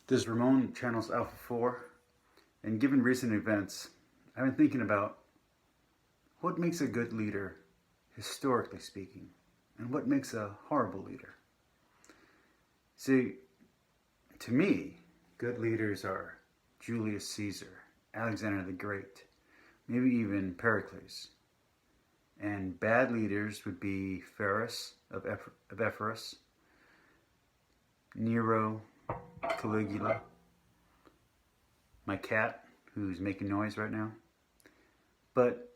This Ramon channels Alpha 4, and given recent events, I've been thinking about what makes a good leader, historically speaking, and what makes a horrible leader. See, to me, good leaders are Julius Caesar, Alexander the Great, maybe even Pericles. And bad leaders would be Ferus of Epirus, Nero, Caligula, my cat who's making noise right now. But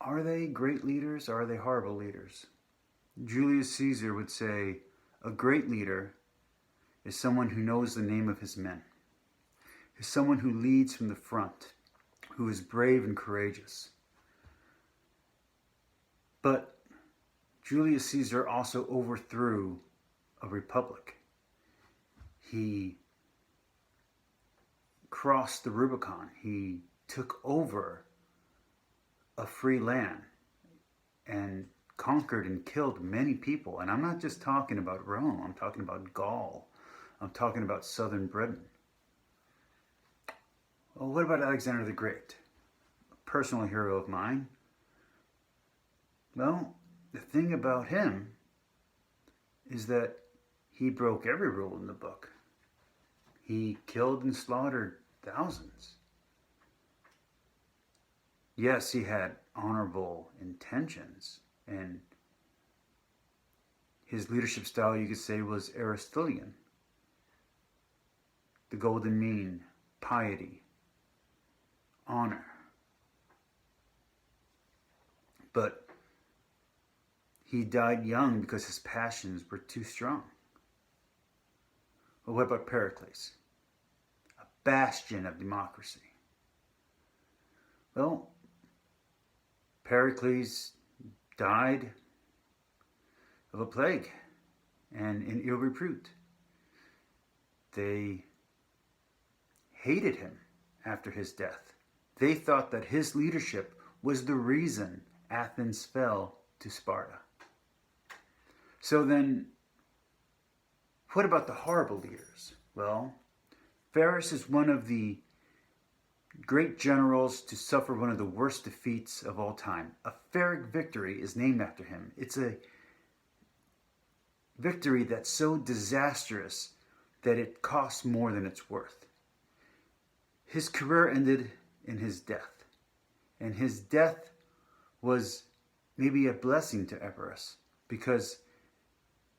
are they great leaders or are they horrible leaders? Julius Caesar would say a great leader is someone who knows the name of his men, is someone who leads from the front, who is brave and courageous. But Julius Caesar also overthrew a republic. He crossed the Rubicon. He took over a free land and conquered and killed many people. And I'm not just talking about Rome. I'm talking about Gaul. I'm talking about southern Britain. Well, what about Alexander the Great? A personal hero of mine. Well, the thing about him is that he broke every rule in the book. He killed and slaughtered thousands. Yes, he had honorable intentions, and his leadership style, you could say, was Aristotelian. The golden mean, piety, honor. But he died young because his passions were too strong. Well, what about Pericles? A bastion of democracy. Well, Pericles died of a plague and in ill repute. They hated him after his death. They thought that his leadership was the reason Athens fell to Sparta. So then, what about the horrible leaders? Well, Varus is one of the great generals to suffer one of the worst defeats of all time. A Pyrrhic victory is named after him. It's a victory that's so disastrous that it costs more than it's worth. His career ended in his death. And his death was maybe a blessing to Epirus, because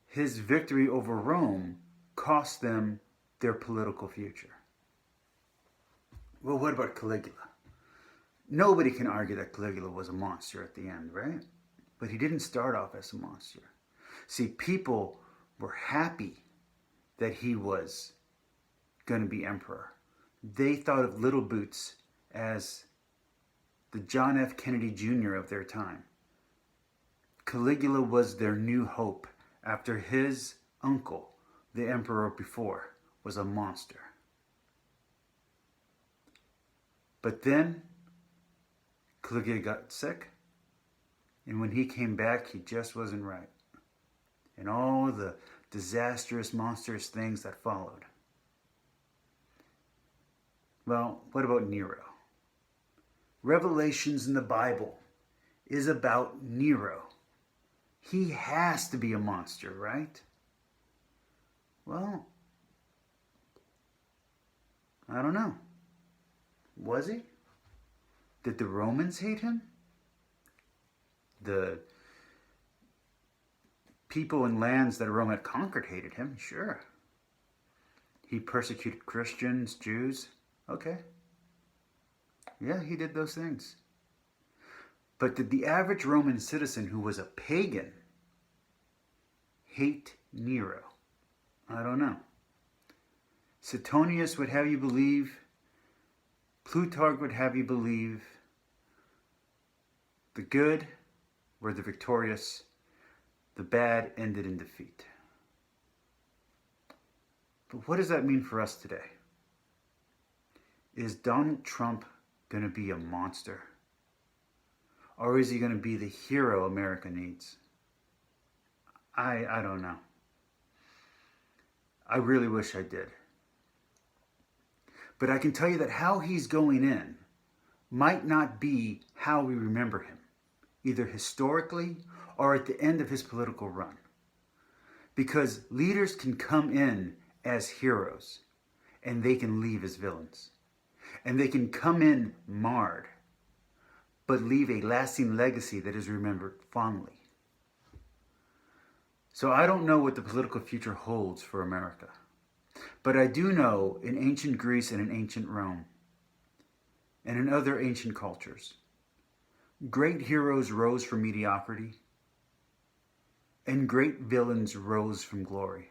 his victory over Rome cost them their political future. Well, what about Caligula? Nobody can argue that Caligula was a monster at the end, right? But he didn't start off as a monster. See, people were happy that he was going to be emperor. They thought of Little Boots as the John F. Kennedy Jr. of their time. Caligula was their new hope after his uncle, the emperor before, was a monster. But then Caligula got sick, and when he came back, he just wasn't right. And all the disastrous, monstrous things that followed. Well, what about Nero? Revelations in the Bible is about Nero. He has to be a monster, right? Well, I don't know. Was he? Did the Romans hate him? The people in lands that Rome had conquered hated him, sure. He persecuted Christians, Jews, okay. Yeah, he did those things. But did the average Roman citizen who was a pagan hate Nero? I don't know. Suetonius would have you believe, Plutarch would have you believe, the good were the victorious, the bad ended in defeat. But what does that mean for us today? Is Donald Trump going to be a monster? Or is he going to be the hero America needs? I don't know. I really wish I did. But I can tell you that how he's going in might not be how we remember him, either historically or at the end of his political run. Because leaders can come in as heroes and they can leave as villains. And they can come in marred, but leave a lasting legacy that is remembered fondly. So I don't know what the political future holds for America. But I do know in ancient Greece and in ancient Rome, and in other ancient cultures, great heroes rose from mediocrity, and great villains rose from glory,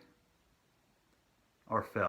or fell.